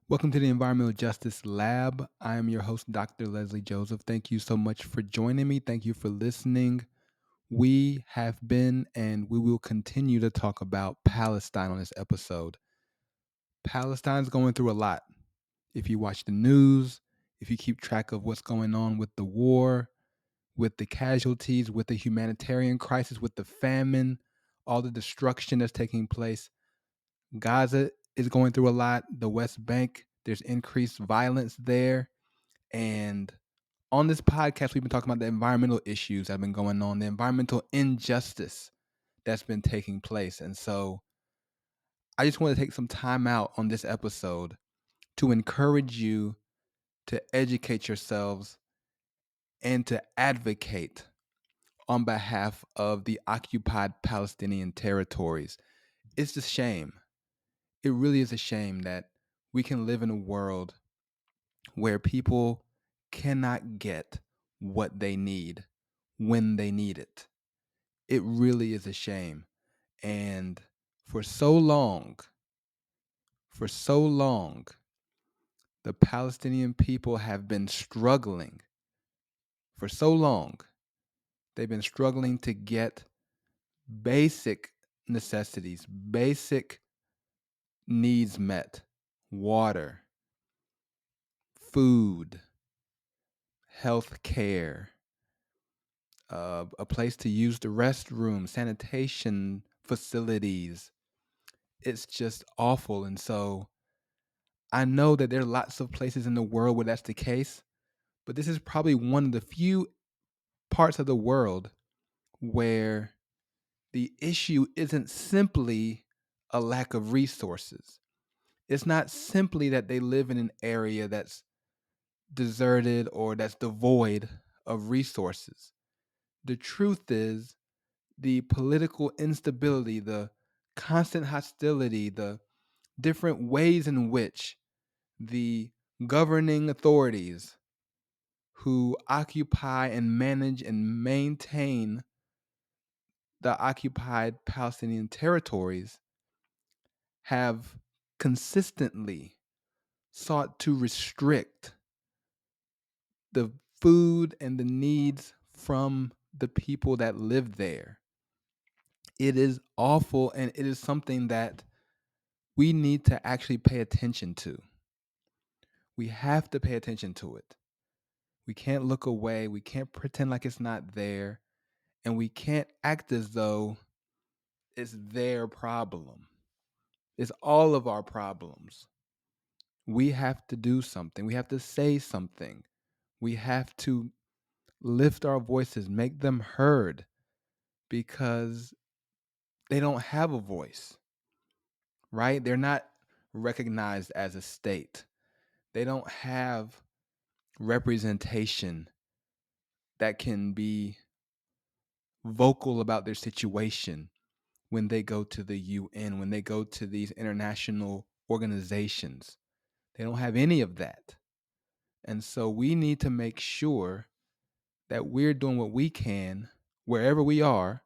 Welcome to the Environmental Justice Lab. I am your host, Dr. Leslie Joseph. Thank you so much for joining me. Thank you for listening. We have been and we will continue to talk about Palestine on this episode. Palestine's going through a lot. If you watch the news, if you keep track of what's going on with the war, with the casualties, with the humanitarian crisis, with the famine, all the destruction that's taking place, Gaza is going through a lot. The West Bank, there's increased violence there. And on this podcast, we've been talking about the environmental issues that have been going on, the environmental injustice that's been taking place. And so I just want to take some time out on this episode to encourage you to educate yourselves and to advocate on behalf of the occupied Palestinian territories. It's a shame. It really is a shame that we can live in a world where people cannot get what they need when they need it. It really is a shame. And for for so long, the Palestinian people have been struggling. For so long, they've been struggling to get basic necessities, basic needs met: water, food, health care, a place to use the restroom, sanitation facilities. It's just awful. And so I know that there are lots of places in the world where that's the case, but this is probably one of the few parts of the world where the issue isn't simply a lack of resources. It's not simply that they live in an area that's deserted or that's devoid of resources. The truth is, the political instability, the constant hostility, the different ways in which the governing authorities who occupy and manage and maintain the occupied Palestinian territories have consistently sought to restrict the food and the needs from the people that live there. It is awful, and it is something that we need to actually pay attention to. We have to pay attention to it. We can't look away. We can't pretend like it's not there. And we can't act as though it's their problem. It's all of our problems. We have to do something. We have to say something. We have to lift our voices, make them heard, because they don't have a voice, right? They're not recognized as a state. They don't have representation that can be vocal about their situation when they go to the UN, when they go to these international organizations. They don't have any of that. And so we need to make sure that we're doing what we can, wherever we are,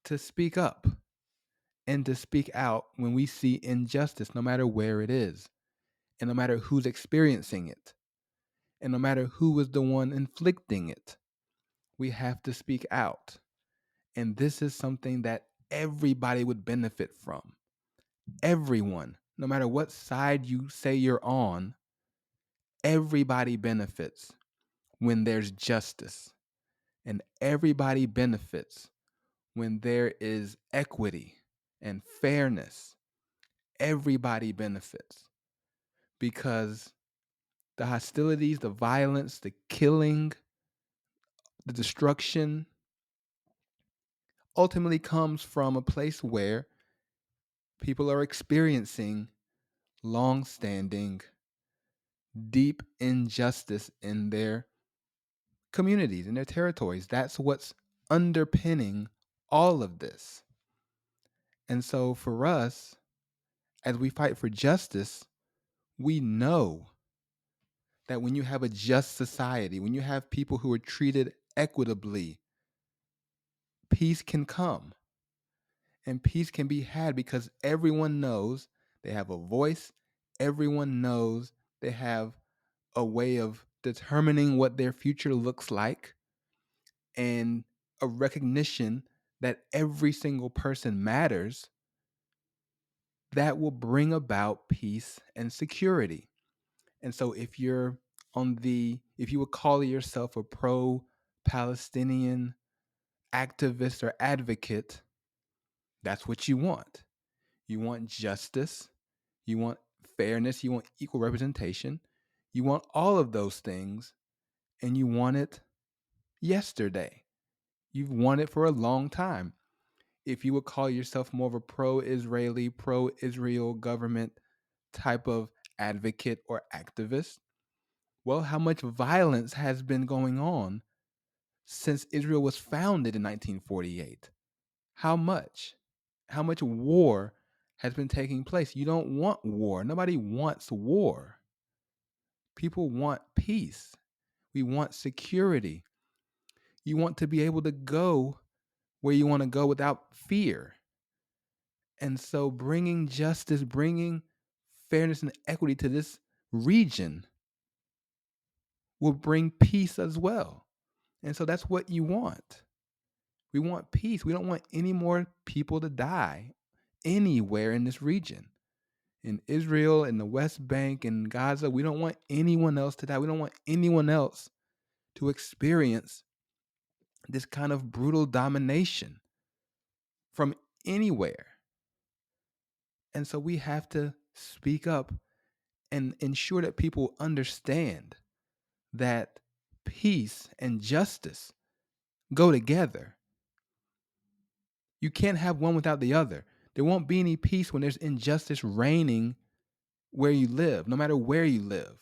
to speak up and to speak out when we see injustice, no matter where it is, and no matter who's experiencing it, and no matter who is the one inflicting it. We have to speak out. And this is something that everybody would benefit from. Everyone, no matter what side you say you're on, everybody benefits when there's justice. And everybody benefits when there is equity and fairness. Everybody benefits because the hostilities, the violence, the killing, the destruction ultimately comes from a place where people are experiencing long-standing, deep injustice in their communities, in their territories. That's what's underpinning all of this. And so for us, as we fight for justice, we know that when you have a just society, when you have people who are treated equitably, peace can come and peace can be had because everyone knows they have a voice, Everyone knows they have a way of determining what their future looks like, and a recognition that every single person matters, that will bring about peace and security. And so if if you would call yourself a pro Palestinian activist or advocate, that's what you want. You want justice, you want fairness, you want equal representation, you want all of those things, and you want it yesterday. You've wanted it for a long time. If you would call yourself more of a pro-Israeli, pro-Israel government type of advocate or activist, well, how much violence has been going on since Israel was founded in 1948? How much? How much war has been taking place? You don't want war. Nobody wants war. People want peace. We want security. You want to be able to go where you want to go without fear. And so bringing justice, bringing fairness and equity to this region will bring peace as well. And so that's what you want. We want peace. We don't want any more people to die anywhere in this region. In Israel, in the West Bank, in Gaza, we don't want anyone else to die. We don't want anyone else to experience this kind of brutal domination from anywhere. And so we have to speak up and ensure that people understand that peace and justice go together. You can't have one without the other. There won't be any peace when there's injustice reigning where you live, no matter where you live.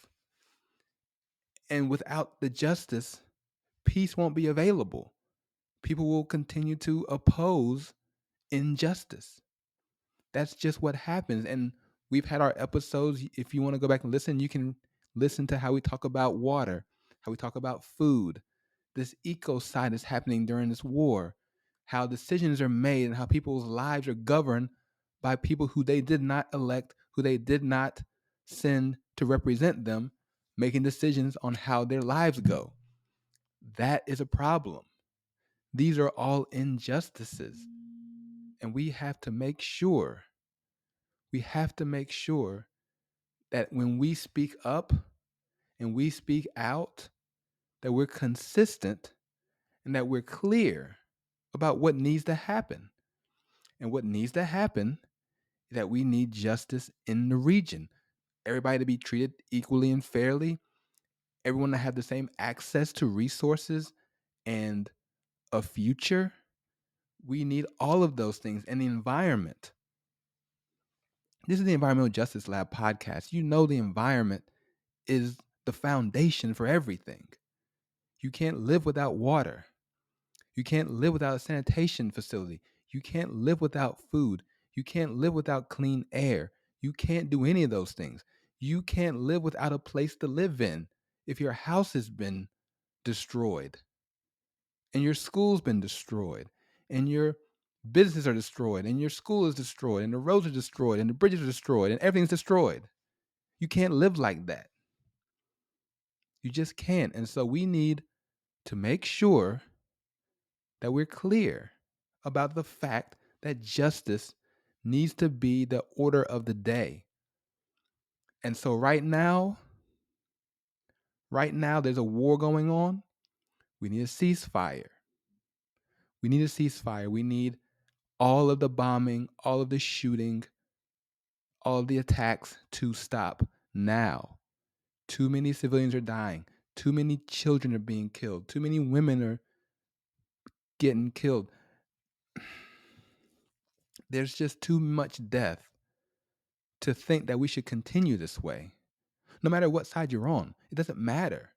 And without the justice, peace won't be available. People will continue to oppose injustice. That's just what happens. And we've had our episodes. If you want to go back and listen, you can listen to how we talk about water, how we talk about food, this ecocide is happening during this war, how decisions are made and how people's lives are governed by people who they did not elect, who they did not send to represent them, making decisions on how their lives go. That is a problem. These are all injustices. And we have to make sure that when we speak up and we speak out, that we're consistent and that we're clear about what needs to happen. And what needs to happen is that we need justice in the region. Everybody to be treated equally and fairly, everyone to have the same access to resources and a future. We need all of those things. And the environment. This is the Environmental Justice Lab podcast. You know the environment is the foundation for everything. You can't live without water. You can't live without a sanitation facility. You can't live without food. You can't live without clean air. You can't do any of those things. You can't live without a place to live in if your house has been destroyed and your school's been destroyed and your businesses are destroyed and your school is destroyed and the roads are destroyed and the bridges are destroyed and everything's destroyed. You can't live like that. You just can't. And so we need to make sure that we're clear about the fact that justice needs to be the order of the day. And so right now, there's a war going on. We need a ceasefire. We need a ceasefire. We need all of the bombing, all of the shooting, all of the attacks to stop now. Too many civilians are dying. Too many children are being killed. Too many women are getting killed. There's just too much death to think that we should continue this way. No matter what side you're on, it doesn't matter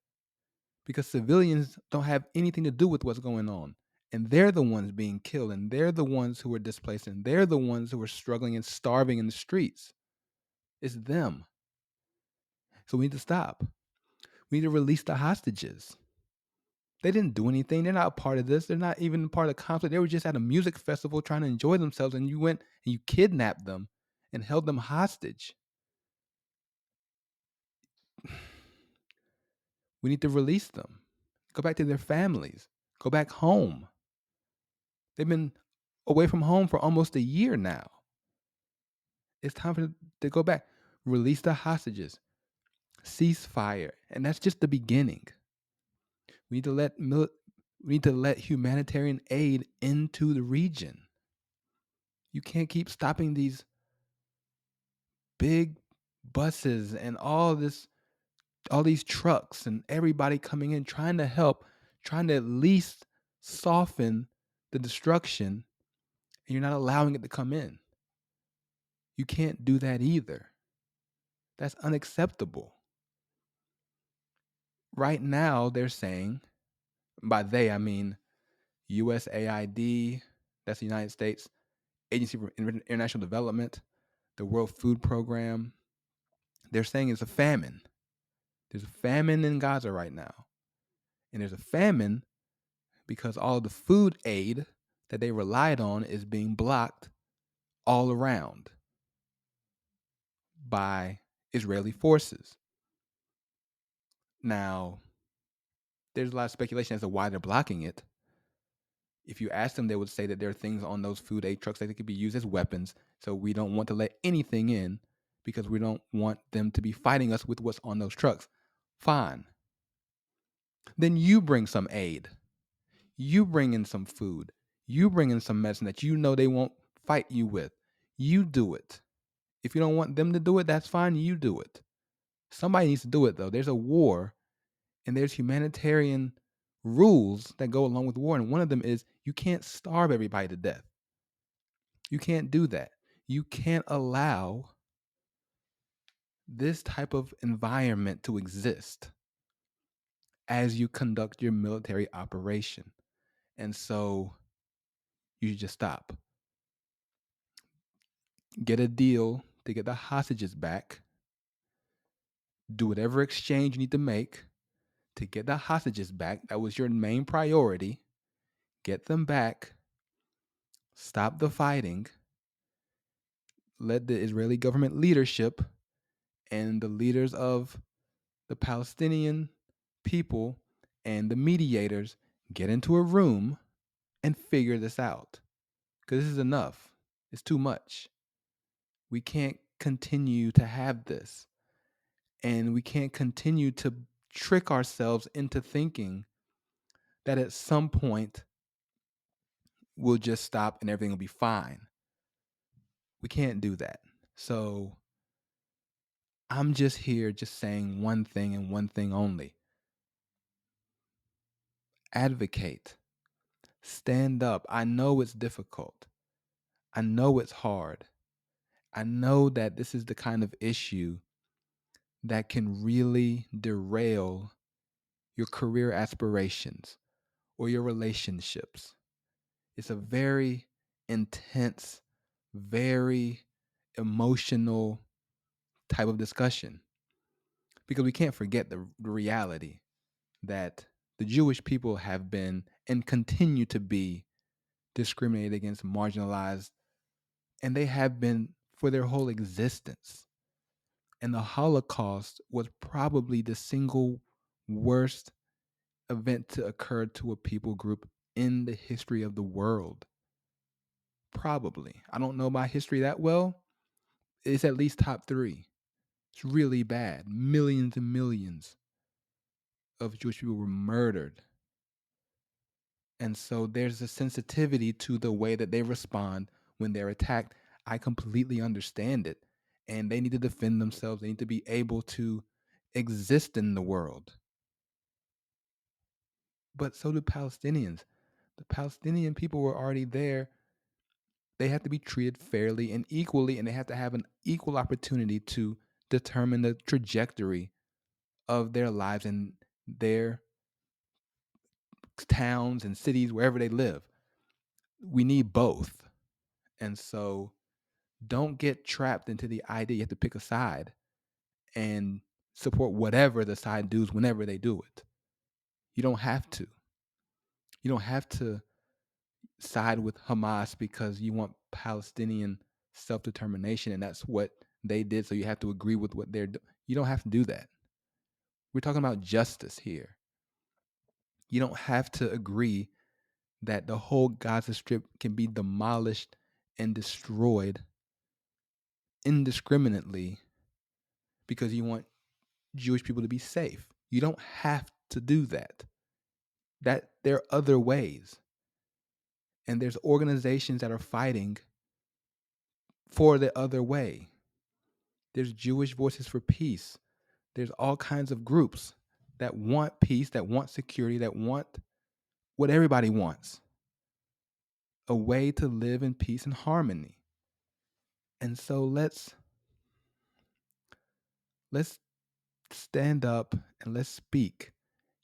because civilians don't have anything to do with what's going on. And they're the ones being killed, and they're the ones who are displaced, and they're the ones who are struggling and starving in the streets. It's them. So we need to stop. We need to release the hostages. They didn't do anything. They're not a part of this. They're not even part of the conflict. They were just at a music festival trying to enjoy themselves, and you went and you kidnapped them and held them hostage. We need to release them. Go back to their families. Go back home. They've been away from home for almost a year now. It's time for them to go back. Release the hostages. Ceasefire. And that's just the beginning. We need to let humanitarian aid into the region. You can't keep stopping these big buses and all these trucks and everybody coming in trying to help, trying to at least soften the destruction, and you're not allowing it to come in. You can't do that either. That's unacceptable. Right now, they're saying, by they, I mean USAID, that's the United States Agency for International Development, the World Food Program, they're saying it's a famine. There's a famine in Gaza right now. And there's a famine because all the food aid that they relied on is being blocked all around by Israeli forces. Now, there's a lot of speculation as to why they're blocking it. If you ask them, they would say that there are things on those food aid trucks that could be used as weapons. So we don't want to let anything in because we don't want them to be fighting us with what's on those trucks. Fine. Then you bring some aid. You bring in some food. You bring in some medicine that you know they won't fight you with. You do it. If you don't want them to do it, that's fine. You do it. Somebody needs to do it, though. There's a war, and there's humanitarian rules that go along with war. And one of them is you can't starve everybody to death. You can't do that. You can't allow this type of environment to exist as you conduct your military operation. And so you just stop. Get a deal to get the hostages back. Do whatever exchange you need to make to get the hostages back. That was your main priority. Get them back. Stop the fighting. Let the Israeli government leadership and the leaders of the Palestinian people and the mediators get into a room and figure this out. Because this is enough. It's too much. We can't continue to have this. And we can't continue to trick ourselves into thinking that at some point we'll just stop and everything will be fine. We can't do that. So I'm just here just saying one thing and one thing only. Advocate. Stand up. I know it's difficult. I know it's hard. I know that this is the kind of issue that can really derail your career aspirations or your relationships. It's a very intense, very emotional type of discussion because we can't forget the reality that the Jewish people have been and continue to be discriminated against, marginalized, and they have been for their whole existence. And the Holocaust was probably the single worst event to occur to a people group in the history of the world. Probably. I don't know my history that well. It's at least top 3. It's really bad. Millions and millions of Jewish people were murdered. And so there's a sensitivity to the way that they respond when they're attacked. I completely understand it. And they need to defend themselves. They need to be able to exist in the world. But so do Palestinians. The Palestinian people were already there. They have to be treated fairly and equally, and they have to have an equal opportunity to determine the trajectory of their lives in their towns and cities, wherever they live. We need both. And so don't get trapped into the idea you have to pick a side and support whatever the side does whenever they do it. You don't have to. You don't have to side with Hamas because you want Palestinian self-determination and that's what they did, so you have to agree with what they're doing. You don't have to do that. We're talking about justice here. You don't have to agree that the whole Gaza Strip can be demolished and destroyed indiscriminately because you want Jewish people to be safe. You don't have to do that. That there are other ways. And there's organizations that are fighting for the other way. There's Jewish Voices for Peace. There's all kinds of groups that want peace, that want security, that want what everybody wants. A way to live in peace and harmony. And so let's stand up and let's speak.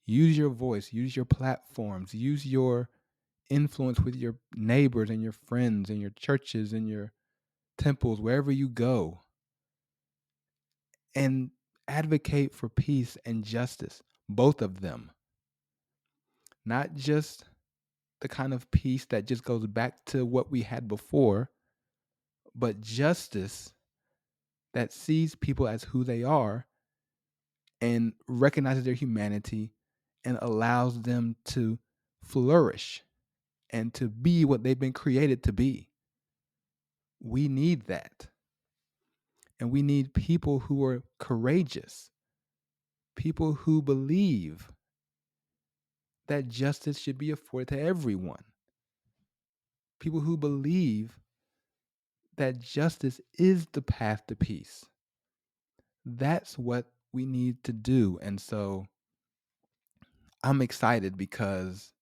Use your voice, use your platforms, use your influence with your neighbors and your friends and your churches and your temples, wherever you go, and advocate for peace and justice, both of them. Not just the kind of peace that just goes back to what we had before, but justice that sees people as who they are and recognizes their humanity and allows them to flourish and to be what they've been created to be. We need that. And we need people who are courageous, people who believe that justice should be afforded to everyone, people who believe that justice is the path to peace. That's what we need to do. And so I'm excited because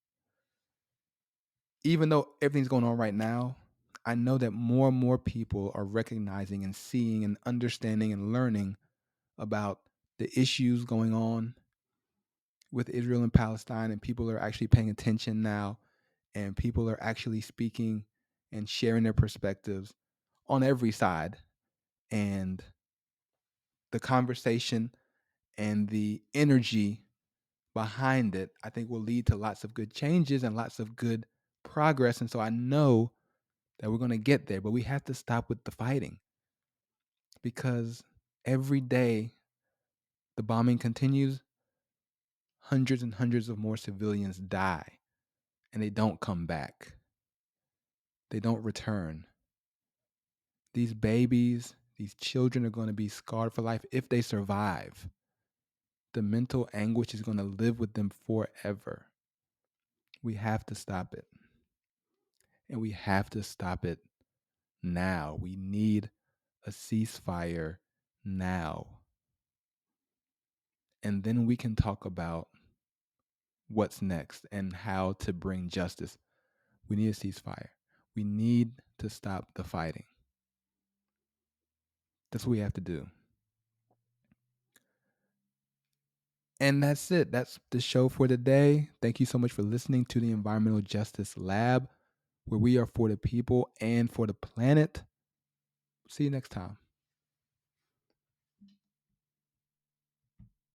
even though everything's going on right now, I know that more and more people are recognizing and seeing and understanding and learning about the issues going on with Israel and Palestine, and people are actually paying attention now, and people are actually speaking and sharing their perspectives on every side. And the conversation and the energy behind it, I think, will lead to lots of good changes and lots of good progress. And so I know that we're going to get there, but we have to stop with the fighting, because every day the bombing continues, hundreds and hundreds of more civilians die, and they don't come back. They don't return. These babies, these children are going to be scarred for life if they survive. The mental anguish is going to live with them forever. We have to stop it. And we have to stop it now. We need a ceasefire now. And then we can talk about what's next and how to bring justice. We need a ceasefire. We need to stop the fighting. That's what we have to do. And that's it. That's the show for today. Thank you so much for listening to the Environmental Justice Lab, where we are for the people and for the planet. See you next time.